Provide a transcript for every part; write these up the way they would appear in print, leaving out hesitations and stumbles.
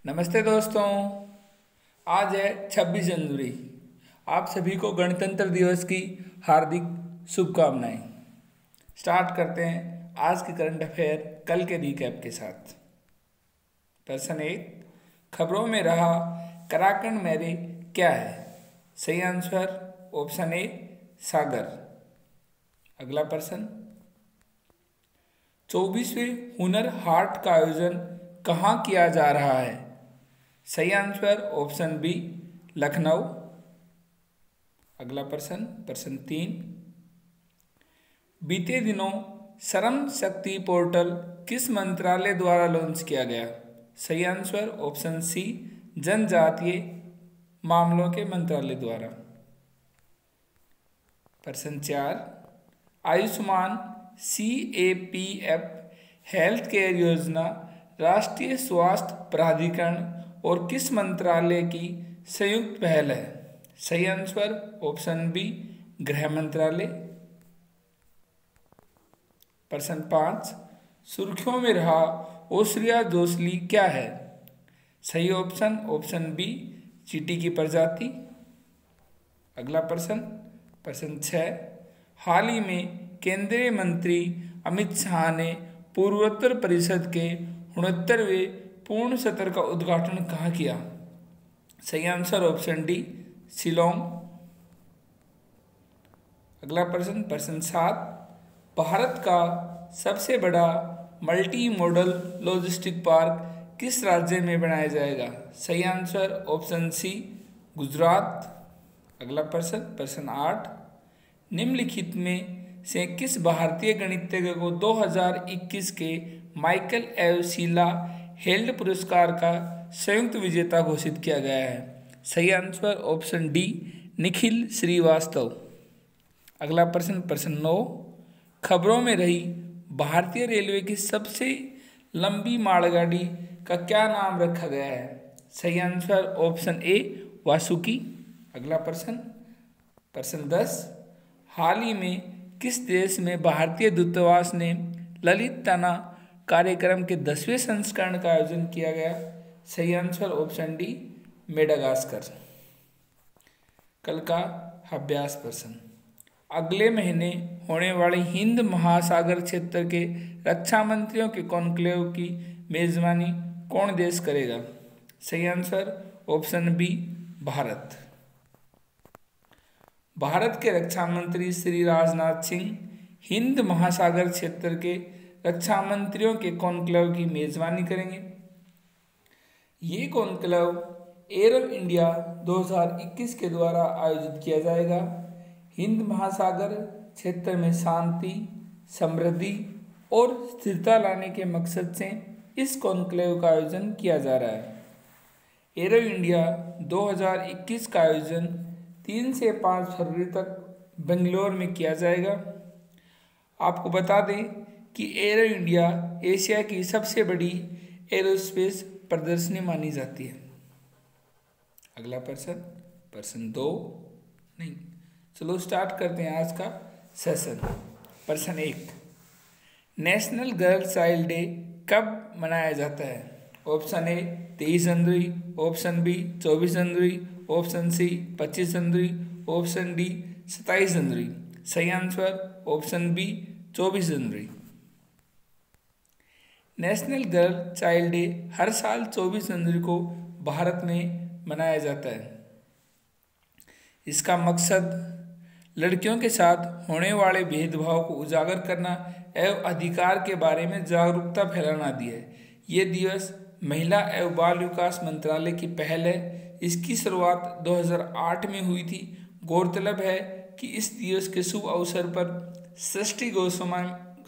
नमस्ते दोस्तों। आज है 26 जनवरी। आप सभी को गणतंत्र दिवस की हार्दिक शुभकामनाएं। स्टार्ट करते हैं आज के करंट अफेयर कल के रिकैप के साथ। प्रश्न 1, खबरों में रहा कराकंड मेरे क्या है? सही आंसर ऑप्शन ए सागर। अगला प्रश्न, 24वें हुनर हाट का आयोजन कहाँ किया जा रहा है? सही आंसर ऑप्शन बी लखनऊ। अगला प्रश्न, प्रश्न 3, बीते दिनों श्रम शक्ति पोर्टल किस मंत्रालय द्वारा लॉन्च किया गया? सही आंसर ऑप्शन सी जनजातीय मामलों के मंत्रालय द्वारा। प्रश्न 4, आयुष्मान CAPF हेल्थ केयर योजना राष्ट्रीय स्वास्थ्य प्राधिकरण और किस मंत्रालय की संयुक्त पहल है? सही आंसर ऑप्शन बी गृह मंत्रालय। प्रश्न 5, सुर्खियों में रहा ओसरिया जोसली क्या है? सही ऑप्शन बी चींटी की प्रजाति। अगला प्रश्न, प्रश्न 6, हाल ही में केंद्रीय मंत्री अमित शाह ने पूर्वोत्तर परिषद के 69वें पूर्ण सत्र का उद्घाटन कहाँ किया? सही आंसर ऑप्शन डी शिलोंग। अगला प्रश्न, प्रश्न 7, भारत का सबसे बड़ा मल्टी मॉडल लॉजिस्टिक पार्क किस राज्य में बनाया जाएगा? सही आंसर ऑप्शन सी गुजरात। अगला प्रश्न, प्रश्न 8, निम्नलिखित में से किस भारतीय गणितज्ञ को 2021 के माइकल एव शीला हेल्ड पुरस्कार का संयुक्त विजेता घोषित किया गया है? सही answer option D Nikhil Srivastava. अगला प्रश्न, प्रश्न 9, खबरों में रही भारतीय रेलवे की सबसे लंबी मालगाड़ी का क्या नाम रखा गया है? सही आंसर ऑप्शन ए वासुकी। अगला प्रश्न, प्रश्न 10, हाल ही में किस देश में भारतीय दूतावास ने ललित ताना कार्यक्रम के 10वें संस्करण का आयोजन किया गया? सही आंसर ऑप्शन डी मेडागास्कर। कल का अभ्यास प्रश्न, अगले महीने होने वाले हिंद महासागर क्षेत्र के रक्षा मंत्रियों के कॉन्क्लेव की मेजबानी कौन देश करेगा? सही answer option B Bharat. Bharat के रक्षा मंत्री श्री राजनाथ सिंह हिंद महासागर क्षेत्र के रक्षा मंत्रियों के कॉन्क्लेव की मेजबानी करेंगे। ये कॉन्क्लेव एरो इंडिया 2021 के द्वारा आयोजित किया जाएगा। हिंद महासागर क्षेत्र में शांति, समृद्धि और स्थिरता लाने के मकसद से इस कॉन्क्लेव का आयोजन किया जा रहा है। एरो इंडिया 2021 का आयोजन 3 से 5 फरवरी तक बेंगलोर में किया जाएगा। आपको बता दें कि एरो इंडिया एशिया की सबसे बड़ी एरोस्पेस प्रदर्शनी मानी जाती है। अगला प्रश्न, प्रश्न 2 नहीं, चलो स्टार्ट करते हैं आज का सेशन। प्रश्न 1, नेशनल गर्ल चाइल्ड डे कब मनाया जाता है? ऑप्शन ए 23 जनवरी, ऑप्शन बी 24 जनवरी, ऑप्शन सी 25 जनवरी, ऑप्शन डी 27 जनवरी। सही आंसर ऑप्शन बी 24 जनवरी। नेशनल गर्ल चाइल्ड डे हर साल 24 जनवरी को भारत में मनाया जाता है। इसका मकसद लड़कियों के साथ होने वाले भेदभाव को उजागर करना एवं अधिकार के बारे में जागरूकता फैलाना आदि है। ये दिवस महिला एवं बाल विकास मंत्रालय की पहल है। इसकी शुरुआत 2008 में हुई थी। गौरतलब है कि इस दिवस के शुभ अवसर पर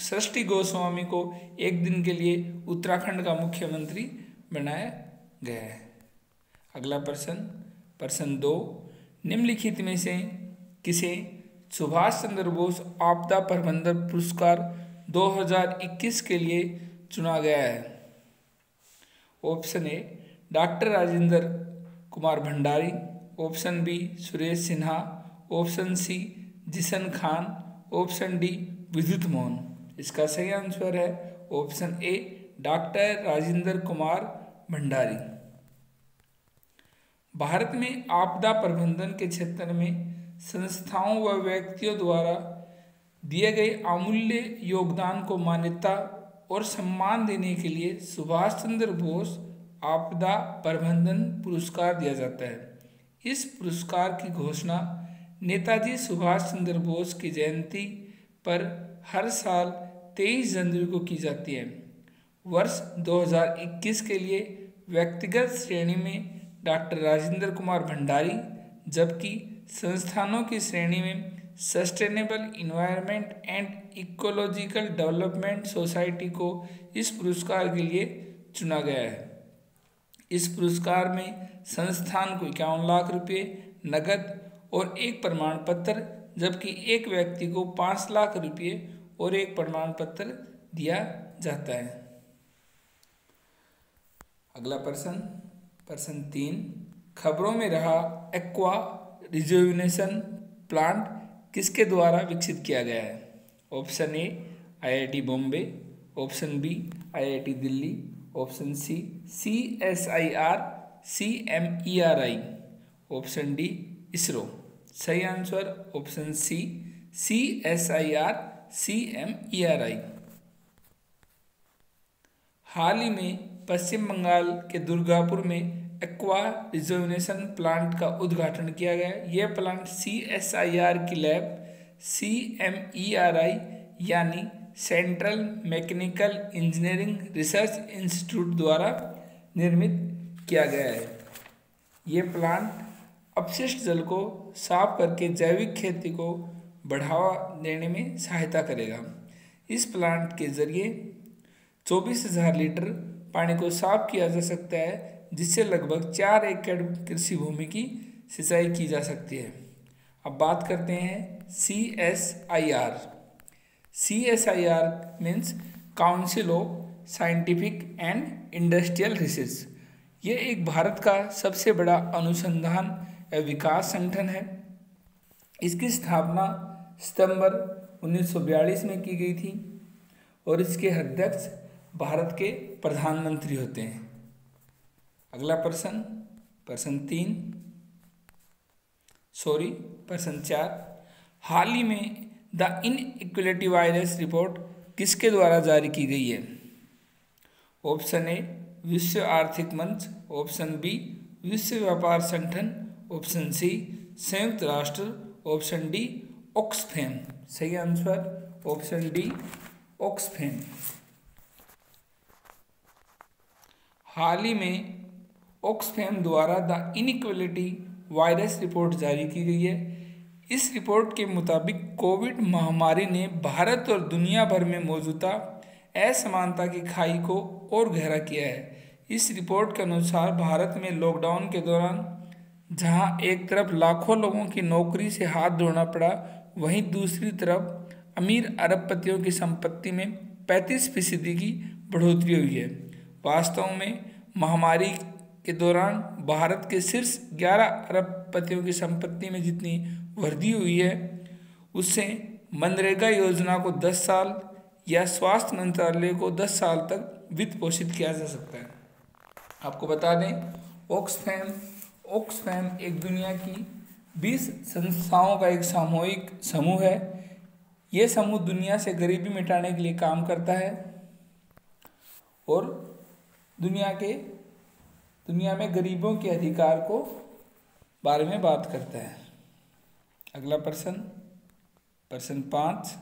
सृष्टि गोस्वामी को एक दिन के लिए उत्तराखंड का मुख्यमंत्री बनाया गया है। अगला प्रश्न, प्रश्न 2, निम्नलिखित में से किसे सुभाष चंद्र बोस आपदा प्रबंधन पुरस्कार 2021 के लिए चुना गया है? Option A doctor Rajendra Kumar Bhandari, option B Suresh Sinha, option C Zishan Khan, option D Vidyut Mohan. इसका सही आंसर है option A doctor Rajendra Kumar Bhandari. Bharat में आपदा प्रबंधन के क्षेत्र में संस्थाओं व व्यक्तियों द्वारा दिए गए अमूल्य योगदान को मान्यता और सम्मान देने के लिए सुभाष चंद्र बोस आपदा प्रबंधन पुरस्कार दिया जाता है। इस पुरस्कार की घोषणा नेताजी सुभाष चंद्र बोस की जयंती पर हर साल 23 जनवरी को की जाती है। वर्ष 2021 के लिए व्यक्तिगत श्रेणी में डॉक्टर राजेंद्र कुमार भंडारी, जबकि संस्थानों की श्रेणी में sustainable environment and ecological development society को इस पुरस्कार के लिए चुना गया है। इस पुरस्कार में संस्थान को 51 लाख रुपये नगद और एक प्रमाण पत्र, जबकि एक व्यक्ति को 5 लाख रुपये और एक प्रमाण पत्र दिया जाता है। अगला प्रश्न 3, खबरों में रहा एक्वा रिजुविनेशन प्लांट किसके द्वारा विकसित किया गया है? Option A IIT Bombay, option B IIT Delhi, option C CSIR CMERI, option D ISRO. सही answer option C CSIR CMERI। हाल ही में पश्चिम बंगाल के दुर्गापुर में एक्वा रिजुविनेशन प्लांट का उद्घाटन किया गया। यह प्लांट CSIR की लैब CMERI यानी central mechanical engineering research institute द्वारा निर्मित किया गया है। ये प्लांट अपशिष्ट जल को साफ करके जैविक खेती को बढ़ावा देने में सहायता करेगा। इस प्लांट के जरिए 24,000 लीटर पानी को साफ किया जा सकता है, जिससे लगभग 4 एकड़ कृषि भूमि की सिंचाई की जा सकती है। अब बात करते हैं CSIR। CSIR means council of scientific and industrial research. ये एक भारत का सबसे बड़ा अनुसंधान एवं विकास संगठन है। इसकी स्थापना सितंबर 1942 में की गई थी और इसके अध्यक्ष भारत के प्रधानमंत्री होते हैं। अगला प्रश्न 4, हाल ही में द इनइक्वलिटी वायरस रिपोर्ट किसके द्वारा जारी की गई है? ऑप्शन ए विश्व आर्थिक मंच, ऑप्शन बी विश्व व्यापार संगठन, ऑप्शन सी संयुक्त राष्ट्र, ऑप्शन डी ऑक्सफैम। सही आंसर ऑप्शन डी ऑक्सफैम। हाल ही में ऑक्सफैम द्वारा द इनइक्वलिटी वायरस रिपोर्ट जारी की गई है। इस रिपोर्ट के मुताबिक कोविड महामारी ने भारत और दुनिया भर में मौजूदा असमानता की खाई को और गहरा किया है। इस रिपोर्ट के अनुसार भारत में लॉकडाउन के दौरान जहां एक तरफ लाखों लोगों की नौकरी से हाथ धोना पड़ा, वहीं दूसरी तरफ अमीर अरबपतियों की संपत्ति में 35% की बढ़ोतरी हुई है। वास्तव में महामारी के दौरान भारत के शीर्ष 11 अरबपतियों की संपत्ति में जितनी वृद्धि हुई है, उससे मनरेगा योजना को 10 साल या स्वास्थ्य मंत्रालय को 10 साल तक वित्त पोषित किया जा सकता है। आपको बता दें ऑक्सफैम एक दुनिया की 20 संस्थाओं का एक सामूहिक समूह है। ये समूह दुनिया से गरीबी मिटाने के लिए काम करता है और दुनिया में गरीबों के अधिकार को बारे में बात करता है। अगला प्रश्न 5,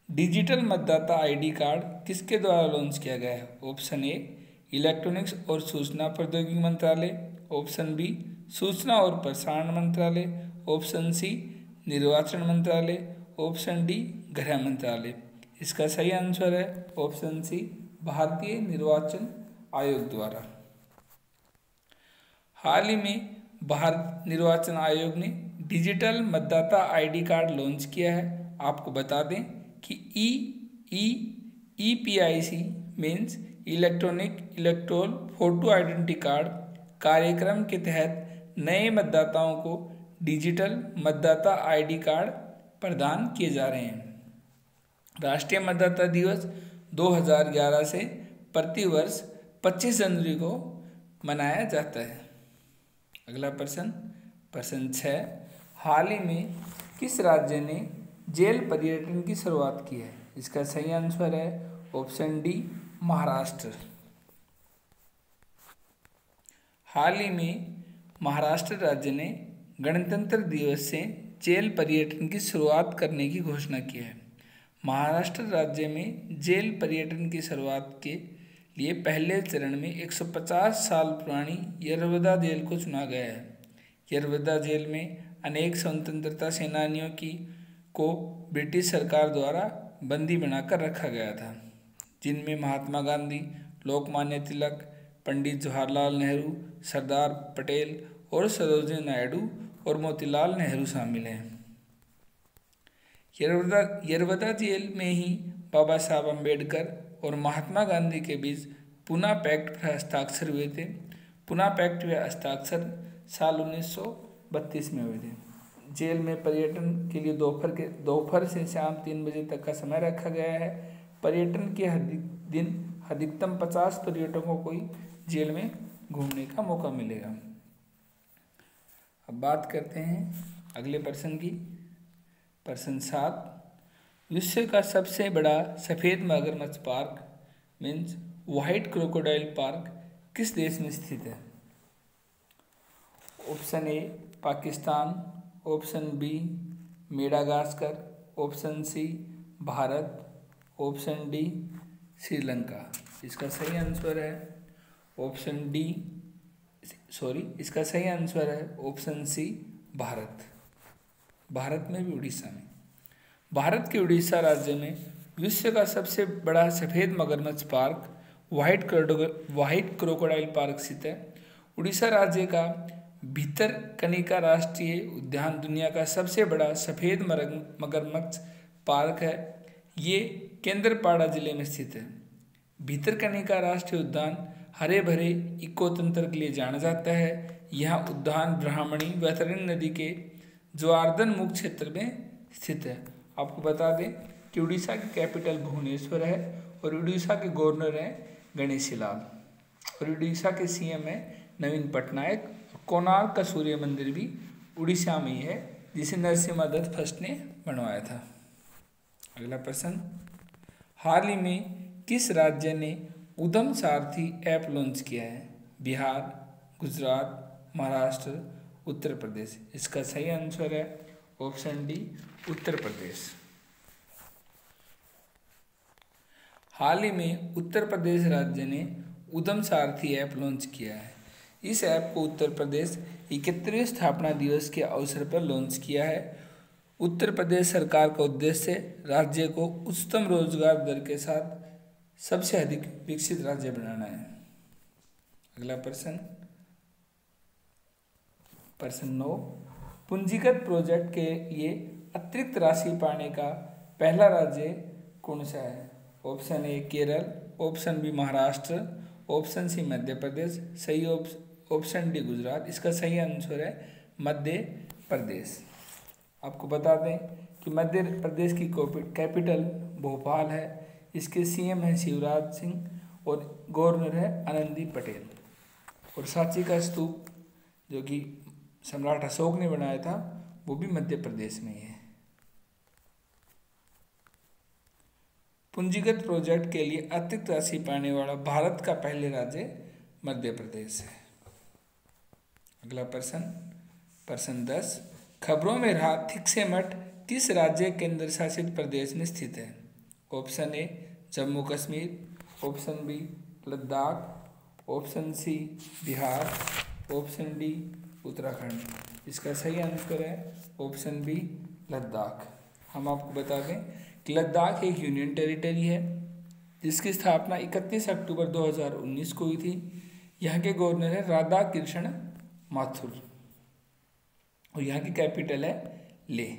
डिजिटल मतदाता ID कार्ड किसके द्वारा लॉन्च किया गया है? ऑप्शन ए इलेक्ट्रॉनिक्स और सूचना प्रौद्योगिकी मंत्रालय, ऑप्शन बी सूचना और प्रसारण मंत्रालय, ऑप्शन सी निर्वाचन मंत्रालय, ऑप्शन डी गृह मंत्रालय। इसका सही आंसर है ऑप्शन सी भारतीय निर्वाचन आयोग द्वारा। हाल ही में भारत निर्वाचन आयोग ने डिजिटल मतदाता ID कार्ड लॉन्च किया है। आपको बता दें कि EPIC means electoral photo identity card कार्यक्रम के तहत नए मतदाताओं को डिजिटल मतदाता ID कार्ड प्रदान किए जा रहे हैं। राष्ट्रीय मतदाता दिवस 2011 से प्रतिवर्ष 25 जनवरी को मनाया जाता है। अगला प्रश्न, प्रश्न 6, हाल ही में किस राज्य ने जेल पर्यटन की शुरुआत की है? इसका सही आंसर है ऑप्शन डी, महाराष्ट्र। हाल ही में महाराष्ट्र राज्य ने गणतंत्र दिवस से जेल पर्यटन की शुरुआत करने की घोषणा की है। महाराष्ट्र राज्य में जेल पर्यटन की शुरुआत के लिए पहले चरण में 150 साल पुरानी यरवदा जेल को चुना गया है। यरवदा जेल में अनेक स्वतंत्रता सेनानियों को ब्रिटिश सरकार द्वारा बंदी बनाकर रखा गया था, जिनमें महात्मा गांधी, लोकमान्य तिलक, पंडित जवाहरलाल नेहरू, सरदार पटेल और सरोजिनी नायडू और मोतीलाल नेहरू शामिल हैं। यरवदा जेल में ही बाबा साहब अम्बेडकर और महात्मा गांधी के बीच पुना पैक्ट पर हस्ताक्षर हुए थे। पुना पैक्ट व हस्ताक्षर साल 1932 में हुए थे। जेल में पर्यटन के लिए दोपहर से शाम 3 बजे तक का समय रखा गया है। पर्यटन के दिन अधिकतम 50 पर्यटकों को ही जेल में घूमने का मौका मिलेगा। अब बात करते हैं अगले प्रश्न की। प्रश्न 7, विश्व का सबसे बड़ा सफ़ेद मगरमच्छ park means white crocodile park किस देश में स्थित है? Option A, Pakistan, option B, Madagascar, option C, Bharat, option D, Sri Lanka. इसका सही आंसर है ऑप्शन डी, इसका सही आंसर है ऑप्शन सी, भारत। भारत में भी उड़ीसा में। भारत के उड़ीसा राज्य में विश्व का सबसे बड़ा सफ़ेद मगरमच्छ पार्क व्हाइट क्रोकोडाइल पार्क स्थित है। उड़ीसा राज्य का भितरकनिका राष्ट्रीय उद्यान दुनिया का सबसे बड़ा सफ़ेद मगरमच्छ पार्क है। ये केंद्रपाड़ा जिले में स्थित है। भितरकनिका राष्ट्रीय उद्यान हरे भरे इकोतंत्र के लिए जाना जाता है। यह उद्यान ब्राह्मणी वैतरणी नदी के ज्वारधन मुख क्षेत्र में स्थित है। आपको बता दें कि उड़ीसा की कैपिटल भुवनेश्वर है और उड़ीसा के गवर्नर हैं गणेशी लाल और उड़ीसा के सीएम हैं नवीन पटनायक। कोणार्क का सूर्य मंदिर भी उड़ीसा में ही है, जिसे नरसिम्हा दत्त फर्स्ट ने बनवाया था। अगला प्रश्न, हाल ही में किस राज्य ने उद्यम सारथी ऐप लॉन्च किया है? बिहार, गुजरात, महाराष्ट्र, उत्तर प्रदेश। इसका सही आंसर है ऑप्शन डी, उत्तर प्रदेश। हाल ही में उत्तर प्रदेश राज्य ने उद्यम सारथी ऐप लॉन्च किया है। इस ऐप को उत्तर प्रदेश 71वें स्थापना दिवस के अवसर पर लॉन्च किया है। उत्तर प्रदेश सरकार का उद्देश्य राज्य को उच्चतम रोजगार दर के साथ सबसे अधिक विकसित राज्य बनाना है। अगला प्रश्न, प्रश्न 9, पूंजीगत प्रोजेक्ट के लिए अतिरिक्त राशि पाने का पहला राज्य कौन सा है? Option A, Kerala, option B, Maharashtra, option C, Madhya Pradesh, सही ऑप्शन डी, गुजरात। इसका सही आंसर है मध्य प्रदेश। आपको बता दें कि मध्य प्रदेश की कैपिटल भोपाल है। इसके सीएम हैं शिवराज सिंह और गवर्नर है आनंदी पटेल। और सांची का स्तूप जो कि सम्राट अशोक ने बनाया था वो भी मध्य प्रदेश में ही है। पूंजीगत प्रोजेक्ट के लिए अतिरिक्त राशि पाने वाला भारत का पहले राज्य मध्य प्रदेश है। अगला प्रश्न, प्रश्न 10, खबरों में रहा थिक्से मठ किस राज्य केंद्र शासित प्रदेश में स्थित है? Option A, Jammu Kashmir, option B, Ladakh, option C, Bihar, option D, Uttarakhand. इसका सही आंसर है ऑप्शन बी, लद्दाख। हम आपको बता दें कि लद्दाख एक यूनियन टेरिटरी है जिसकी स्थापना 31 अक्टूबर 2019 को हुई थी। यहाँ के गवर्नर है राधा कृष्ण माथुर और यहाँ की कैपिटल है लेह।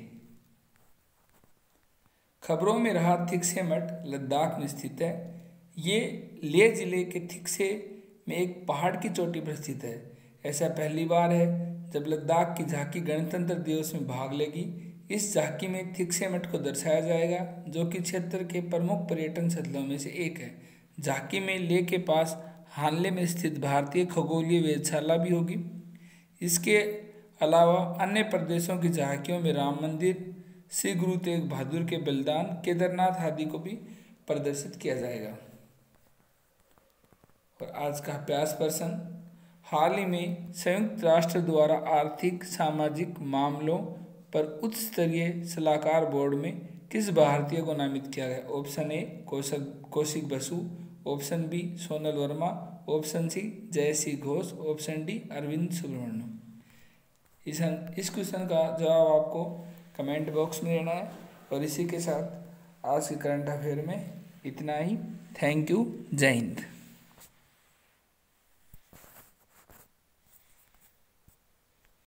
खबरों में रहा थिक्से मठ लद्दाख में स्थित है। ये लेह जिले के थिक्से में एक पहाड़ की चोटी पर स्थित है। ऐसा पहली बार है जब लद्दाख की झांकी गणतंत्र दिवस में भाग लेगी। इस झांकी में थिक्से मठ को दर्शाया जाएगा जो कि क्षेत्र के प्रमुख पर्यटन स्थलों में से एक है। झांकी में लेह के पास हानले में स्थित भारतीय खगोलीय वेधशाला भी होगी। इसके अलावा अन्य प्रदेशों की झांकियों में राम मंदिर, श्री गुरु तेग बहादुर के बलिदान, केदारनाथ आदि को भी प्रदर्शित किया जाएगा। और आज का अभ्यास प्रश्न, हाल ही में संयुक्त राष्ट्र द्वारा आर्थिक सामाजिक मामलों पर उच्च स्तरीय सलाहकार बोर्ड में किस भारतीय को नामित किया गया? Option A Kaushik Basu, option B Sonal Verma, option C Jayati Ghosh, option D Arvind Subramanian. इस क्वेश्चन का जवाब आपको कमेंट बॉक्स में देना है। और इसी के साथ आज के करंट अफेयर में इतना ही। Thank you. जय हिंद।